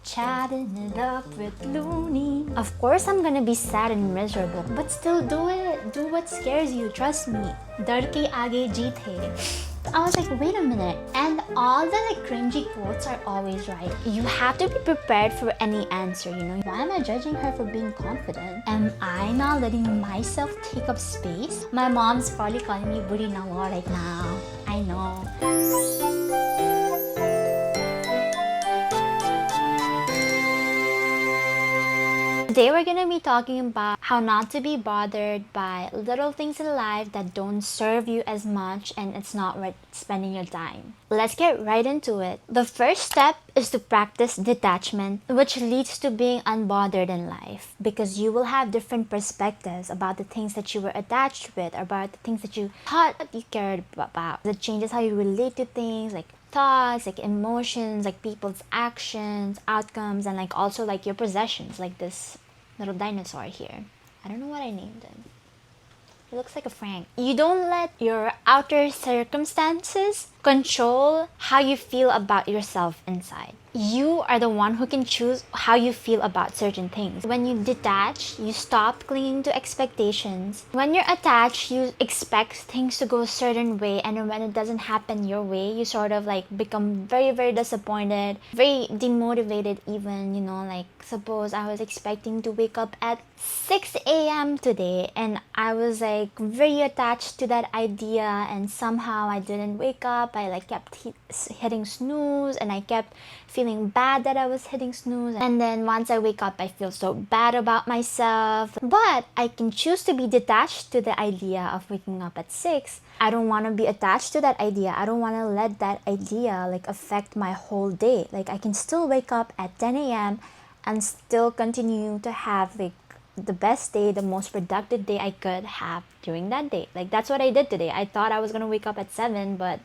Chatting it up with Looney. Of course I'm gonna be sad and miserable, but still do it. Do what scares you, trust me. Dar ke aage jeet hai. I was like, wait a minute. And all the cringy quotes are always right. You have to be prepared for any answer, you know. Why am I judging her for being confident? Am I not letting myself take up space? My mom's probably calling me buri nawa right now. I know. Today we're going to be talking about how not to be bothered by little things in life that don't serve you as much and it's not worth spending your time. Let's get right into it. The first step is to practice detachment, which leads to being unbothered in life because you will have different perspectives about the things that you were attached with, about the things that you thought you cared about. It changes how you relate to things like thoughts, like emotions, like people's actions, outcomes, and also your possessions, like this little dinosaur here. I don't know what I named him. He looks like a Frank. You don't let your outer circumstances control how you feel about yourself inside. You are the one who can choose how you feel about certain things. When you detach, you stop clinging to expectations. When you're attached, you expect things to go a certain way, and when it doesn't happen your way, you sort of become very, very disappointed, very demotivated even, you know, suppose I was expecting to wake up at 6 a.m. today and I was very attached to that idea and somehow I didn't wake up. I kept hitting snooze and I kept feeling bad that I was hitting snooze, and then once I wake up I feel so bad about myself. But I can choose to be detached to the idea of waking up at 6. I don't want to be attached to that idea. I don't want to let that idea affect my whole day. I can still wake up at 10 a.m. and still continue to have the best day, the most productive day I could have during that day. That's what I did today. I thought I was gonna wake up at 7, but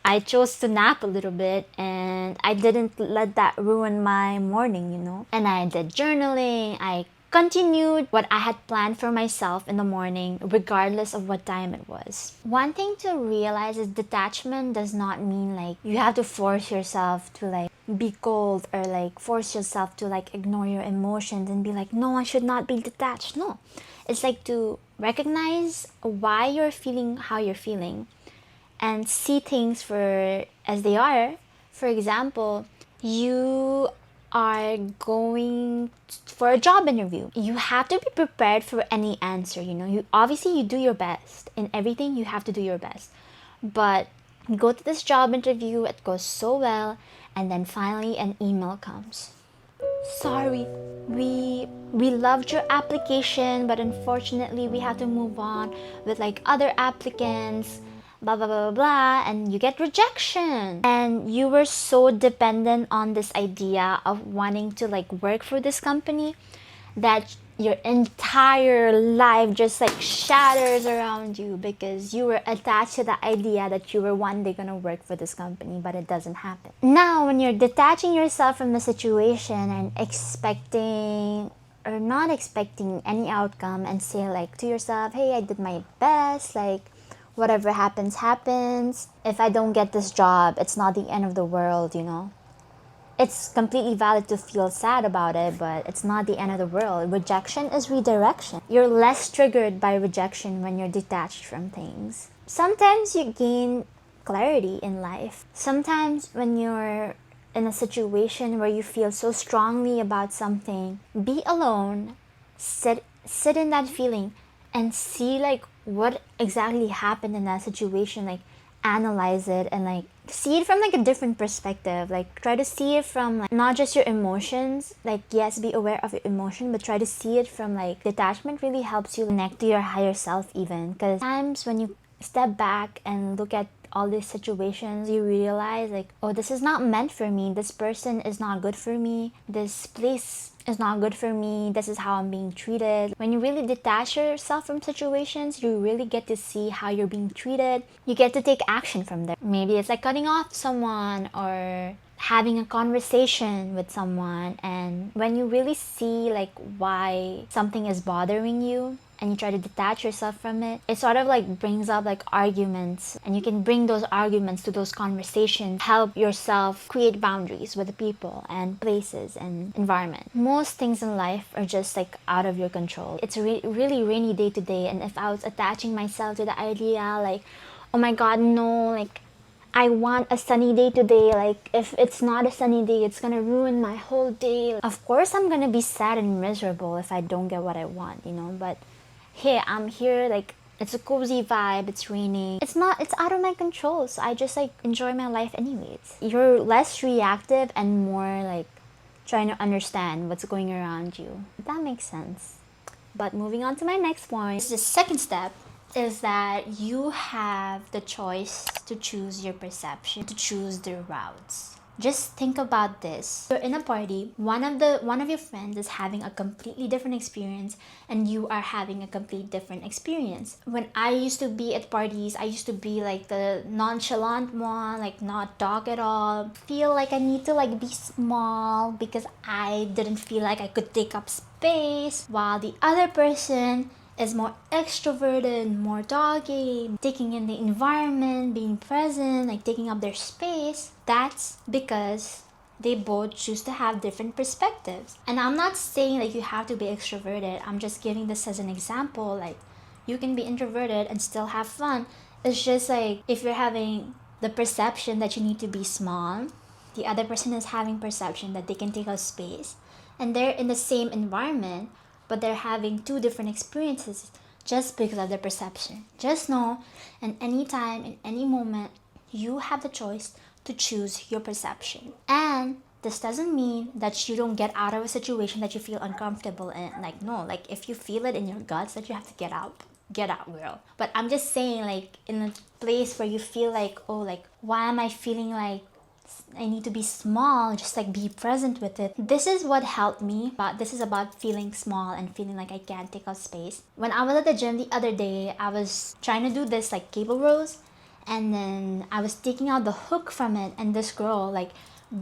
I chose to nap a little bit and I didn't let that ruin my morning, you know. And I did journaling. I continued what I had planned for myself in the morning, regardless of what time it was. One thing to realize is detachment does not mean you have to force yourself to be cold or force yourself to ignore your emotions and be no, I should not be detached. No, it's to recognize why you're feeling how you're feeling and see things for as they are. For example, you are going for a job interview. You have to be prepared for any answer, you know. You obviously you do your best. In everything you have to do your best. But you go to this job interview, it goes so well, and then finally an email comes. Sorry, we loved your application, but unfortunately we have to move on with other applicants, blah blah blah blah blah, and you get rejection. And you were so dependent on this idea of wanting to work for this company that your entire life just shatters around you because you were attached to the idea that you were one day gonna work for this company, but it doesn't happen. Now when you're detaching yourself from the situation and expecting or not expecting any outcome and say to yourself, hey, I did my best, whatever happens happens. If I don't get this job, it's not the end of the world, you know. It's completely valid to feel sad about it, but it's not the end of the world. Rejection is redirection. You're less triggered by rejection when you're detached from things. Sometimes you gain clarity in life. Sometimes when you're in a situation where you feel so strongly about something, be alone, sit in that feeling and see what exactly happened in that situation. Analyze it and see it from a different perspective. Try to see it from not just your emotions. Yes, be aware of your emotion, but try to see it from detachment really helps you connect to your higher self even, because times when you step back and look at all these situations, you realize oh, this is not meant for me, this person is not good for me, this place is not good for me, this is how I'm being treated. When you really detach yourself from situations, you really get to see how you're being treated. You get to take action from there. Maybe it's cutting off someone or having a conversation with someone, and when you really see why something is bothering you and you try to detach yourself from it, it sort of like brings up like arguments, and you can bring those arguments to those conversations, help yourself create boundaries with the people and places and environment. Most things in life are just like out of your control. It's a really rainy day today, and if I was attaching myself to the idea like, oh my god, no, like I want a sunny day today. Like, if it's not a sunny day, it's gonna ruin my whole day. Of course, I'm gonna be sad and miserable if I don't get what I want, you know? But hey, I'm here, like, it's a cozy vibe, it's raining. It's out of my control, so I just, like, enjoy my life anyways. You're less reactive and more, like, trying to understand what's going around you. That makes sense. But moving on to my next point, the second step is that you have the choice to choose your perception, to choose the routes. Just think about this. You're in a party, one of your friends is having a completely different experience and you are having a completely different experience. When I used to be at parties, I used to be like the nonchalant one, like not talk at all. Feel like I need to like be small because I didn't feel like I could take up space, while the other person is more extroverted, more talking, taking in the environment, being present, like taking up their space. That's because they both choose to have different perspectives. And I'm not saying like you have to be extroverted. I'm just giving this as an example. Like, you can be introverted and still have fun. It's just like if you're having the perception that you need to be small, the other person is having perception that they can take up space, and they're in the same environment, but they're having two different experiences just because of their perception. Just know, in any time, in any moment, you have the choice to choose your perception. And this doesn't mean that you don't get out of a situation that you feel uncomfortable in. Like, no, like if you feel it in your guts that you have to get out, girl. But I'm just saying, like, in a place where you feel like, oh, like, why am I feeling like I need to be small, just like be present with it. This is what helped me, but this is about feeling small and feeling like I can't take up space. When I was at the gym the other day, I was trying to do this like cable rows, and then I was taking out the hook from it, and this girl, like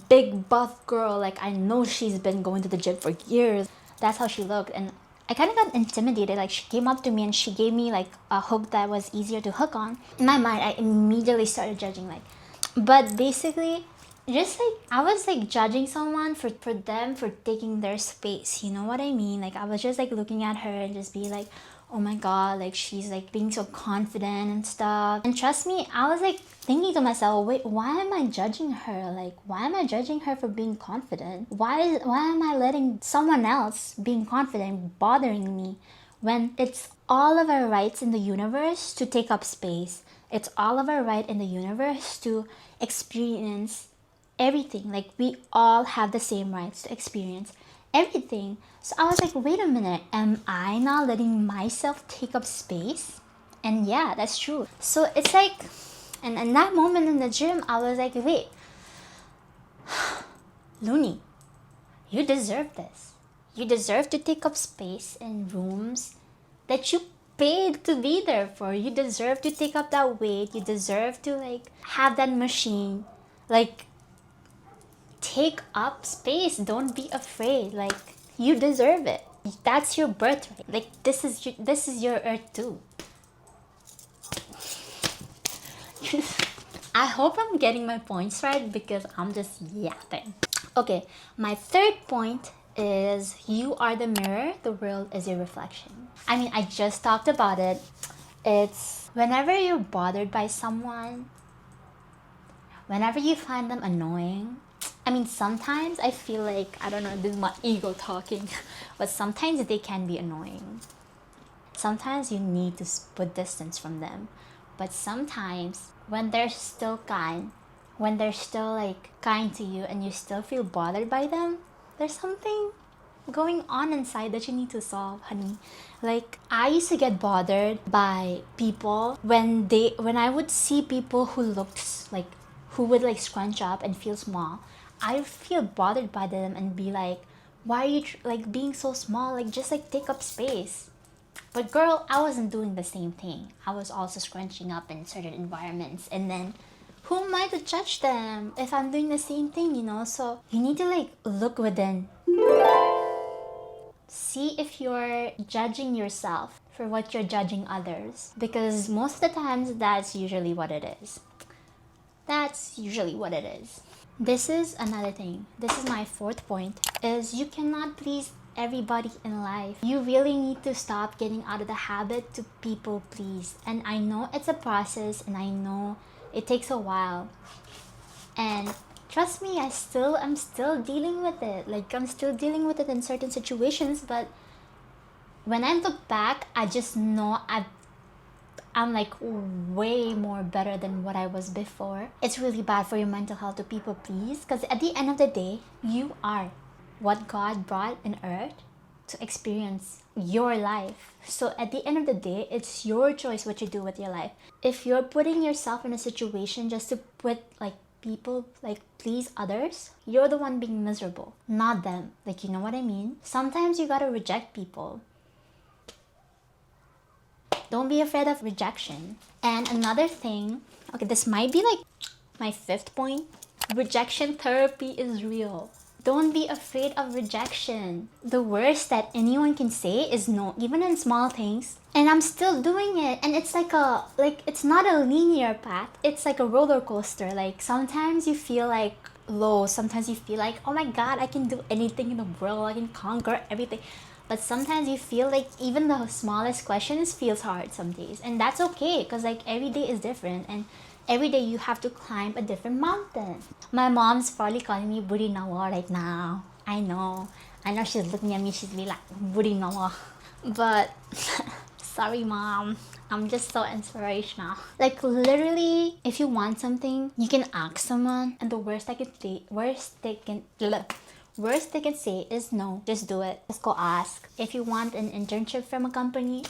big buff girl, like I know she's been going to the gym for years. That's how she looked, and I kind of got intimidated. Like, she came up to me and she gave me like a hook that was easier to hook on. In my mind, I immediately started judging, like, but basically, just like I was like judging someone for them for taking their space, you know what I mean? Like, I was just like looking at her and just be like, oh my god, like she's like being so confident and stuff. And trust me, I was like thinking to myself, wait, why am I judging her? Like, why am I judging her for being confident? Why am I letting someone else being confident bothering me, when it's all of our rights in the universe to take up space? It's all of our right in the universe to experience everything. Like, we all have the same rights to experience everything. So I was like, wait a minute, am I not letting myself take up space? And yeah, that's true. So it's like, and in that moment in the gym, I was like, wait, Looney, you deserve this. You deserve to take up space in rooms that you paid to be there for. You deserve to take up that weight. You deserve to like have that machine. Like, take up space. Don't be afraid. Like, you deserve it. That's your birthright. Like, this is your earth too. I hope I'm getting my points right because I'm just yapping. Okay, my third point is you are the mirror, the world is your reflection. I mean, I just talked about it. It's whenever you're bothered by someone, whenever you find them annoying, I mean, sometimes I feel like, I don't know, this is my ego talking, but sometimes they can be annoying. Sometimes you need to put distance from them. But sometimes when they're still kind, when they're still like kind to you and you still feel bothered by them, there's something going on inside that you need to solve, honey. Like, I used to get bothered by people when I would see people who looked like, who would like scrunch up and feel small. I feel bothered by them and be like, why are you like being so small? Like, just like take up space. But girl, I wasn't doing the same thing. I was also scrunching up in certain environments, and then who am I to judge them if I'm doing the same thing, you know? So you need to like look within. See if you're judging yourself for what you're judging others. Because most of the times, that's usually what it is. That's usually what it is. This is another thing. This is my fourth point, is you cannot please everybody in life. You really need to stop getting out of the habit to people please. And I know it's a process, and I know it takes a while. And trust me, I'm still dealing with it. Like, I'm still dealing with it in certain situations, but when I look back, I just know I'm like way more better than what I was before. It's really bad for your mental health to people please, because at the end of the day, you are what God brought in earth to experience your life. So at the end of the day, it's your choice what you do with your life. If you're putting yourself in a situation just to put like people like please others, you're the one being miserable, not them. Like, you know what I mean? Sometimes you gotta reject people. Don't be afraid of rejection. And another thing, okay, this might be like my fifth point. Rejection therapy is real. Don't be afraid of rejection. The worst that anyone can say is no, even in small things. And I'm still doing it. And it's like it's not a linear path. It's like a roller coaster. Like, sometimes you feel like low. Sometimes you feel like, oh my God, I can do anything in the world. I can conquer everything. But sometimes you feel like even the smallest questions feels hard some days. And that's okay, because like every day is different. And every day you have to climb a different mountain. My mom's probably calling me Buri Nawa right now. I know she's looking at me, she's be like, Buri Nawa. But sorry mom, I'm just so inspirational. Like, literally, if you want something, you can ask someone, and the worst they can say is no. Just do it. Just go ask. If you want an internship from a company,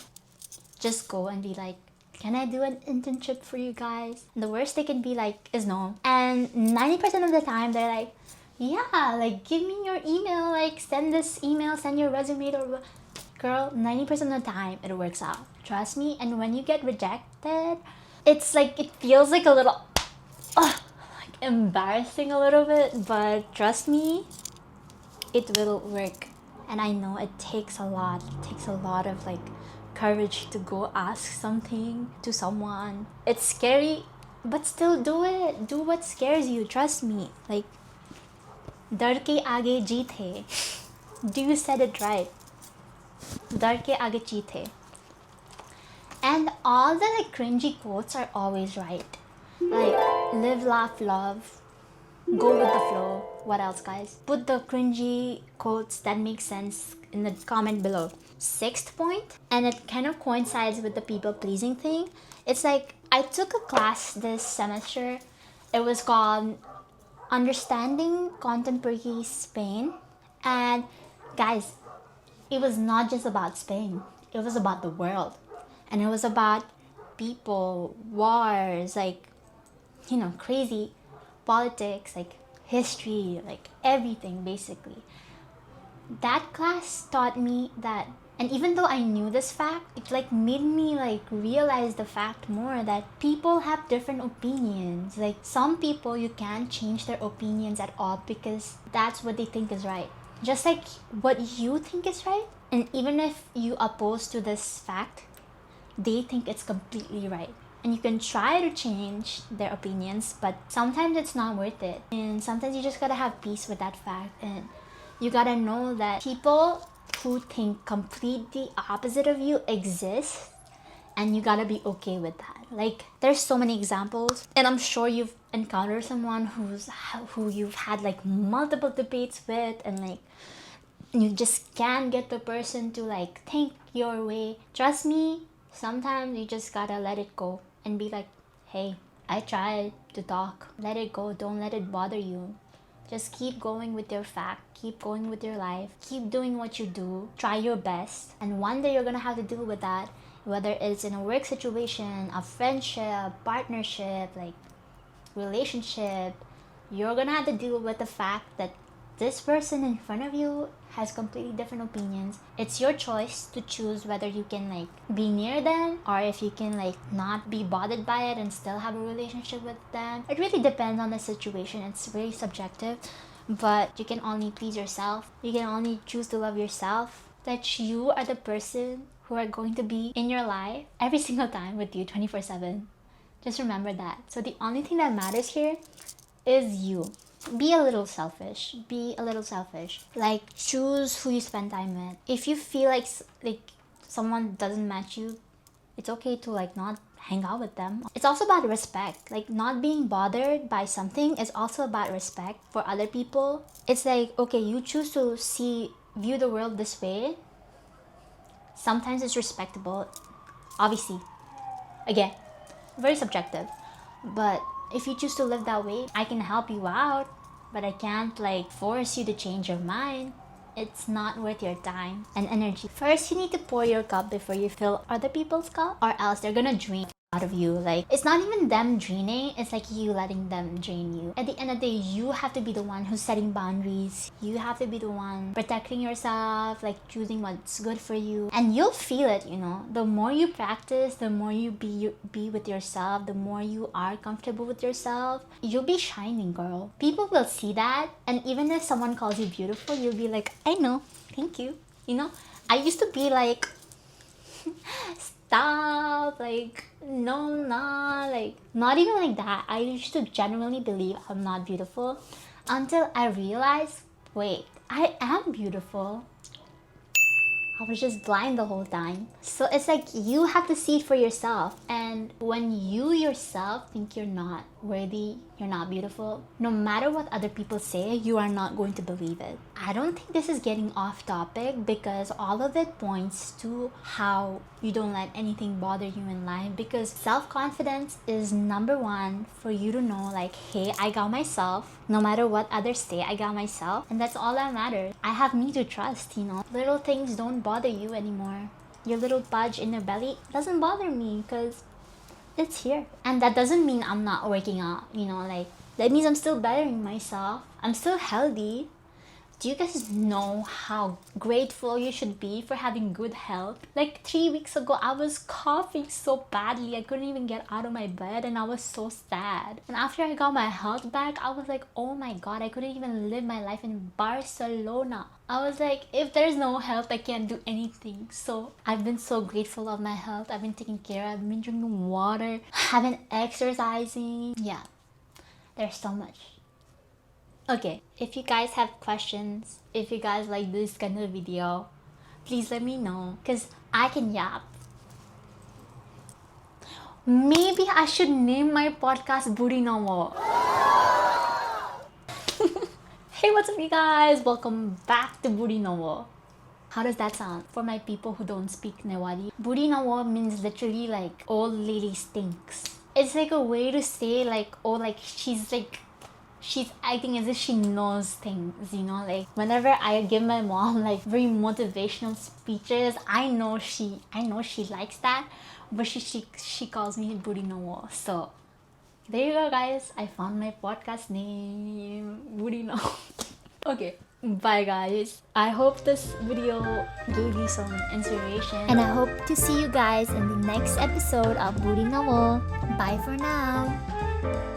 just go and be like, can I do an internship for you guys? And the worst they can be like is no. And 90% of the time they're like, yeah, like give me your email, like send this email, send your resume to girl. 90% of the time it works out. Trust me. And when you get rejected, it's like, it feels like a little like embarrassing a little bit, but trust me, it will work. And I know it takes a lot. It takes a lot of like courage to go ask something to someone. It's scary, but still do it. Do what scares you. Trust me. Like, डर के आगे जीत है. You said it right. डर के आगे जीत है. And all the like cringy quotes are always right. Like, live, laugh, love. Go with the flow. What else, guys? Put the cringy quotes that make sense in the comment below. Sixth point, and it kind of coincides with the people pleasing thing. It's like, I took a class this semester. It was called Understanding Contemporary Spain. And guys, it was not just about Spain. It was about the world. And it was about people, wars, like, you know, crazy politics, like history, like everything basically. That class taught me that, and even though I knew this fact, it like made me like realize the fact more that people have different opinions. Like, some people you can't change their opinions at all because that's what they think is right. Just like what you think is right. And even if you oppose to this fact, they think it's completely right. And you can try to change their opinions, but sometimes it's not worth it. And sometimes you just gotta have peace with that fact. And you gotta know that people who think completely opposite of you exist, and you gotta be okay with that. Like, there's so many examples, and I'm sure you've encountered someone who you've had like multiple debates with, and like you just can't get the person to like think your way. Trust me, sometimes you just gotta let it go and be like, hey, I tried to talk. Let it go. Don't let it bother you. Just keep going with your fact. Keep going with your life. Keep doing what you do. Try your best. And one day you're gonna have to deal with that. Whether it's in a work situation, a friendship, partnership, like relationship, you're gonna have to deal with the fact that this person in front of you has completely different opinions. It's your choice to choose whether you can like be near them, or if you can like not be bothered by it and still have a relationship with them. It really depends on the situation. It's very subjective, but you can only please yourself. You can only choose to love yourself. that you are the person who are going to be in your life every single time with you 24/7. Just remember that. So the only thing that matters here is you. Be a little selfish. Be a little selfish. Like, choose who you spend time with. If you feel like someone doesn't match you, it's okay to like not hang out with them. It's also about respect. Like, not being bothered by something is also about respect for other people. It's like, okay, you choose to view the world this way. Sometimes it's respectable. Obviously, again, very subjective. But if you choose to live that way, I can help you out, but I can't like force you to change your mind. It's not worth your time and energy. First, you need to pour your cup before you fill other people's cup, or else they're gonna drain out of you. Like, it's not even them draining, it's like you letting them drain you. At the end of the day, you have to be the one who's setting boundaries. You have to be the one protecting yourself, like choosing what's good for you. And you'll feel it, you know. The more you practice, the more you be with yourself, the more you are comfortable with yourself, you'll be shining, girl. People will see that, and even if someone calls you beautiful, you'll be like, I know, thank you. You know, I used to be like, stop, like, no, nah, like, not even like that. I used to genuinely believe I'm not beautiful until I realized, wait, I am beautiful. I was just blind the whole time. So it's like you have to see it for yourself. And when you yourself think you're not worthy, you're not beautiful, no matter what other people say, you are not going to believe it. I don't think this is getting off topic because all of it points to how you don't let anything bother you in life, because self-confidence is number one for you to know, like, hey, I got myself. No matter what others say, I got myself, and that's all that matters. I have me to trust, you know. Little things don't bother you anymore. Your little budge in your belly doesn't bother me because it's here. And that doesn't mean I'm not working out, you know, like, that means I'm still bettering myself. I'm still healthy. Do you guys know how grateful you should be for having good health? Like 3 weeks ago, I was coughing so badly. I couldn't even get out of my bed and I was so sad. And after I got my health back, I was like, oh my god, I couldn't even live my life in Barcelona. I was like, if there's no health, I can't do anything. So I've been so grateful of my health. I've been taking care. I've been drinking water. I've been exercising. Yeah, there's so much. Okay, if you guys have questions, if you guys like this kind of video, please let me know, because I can yap. Maybe I should name my podcast Booty No More. Hey, what's up you guys? Welcome back to Booty No More. How does that sound for my people who don't speak Newari? Booty No More means literally like old lady stinks. It's like a way to say like, oh, like she's acting as if she knows things, you know. Like whenever I give my mom like very motivational speeches, I know she likes that, but she calls me Booty No More. So there you go, guys. I found my podcast name, Booty No. Okay, bye guys. I hope this video gave you some inspiration, and I hope to see you guys in the next episode of Booty No More. Bye for now.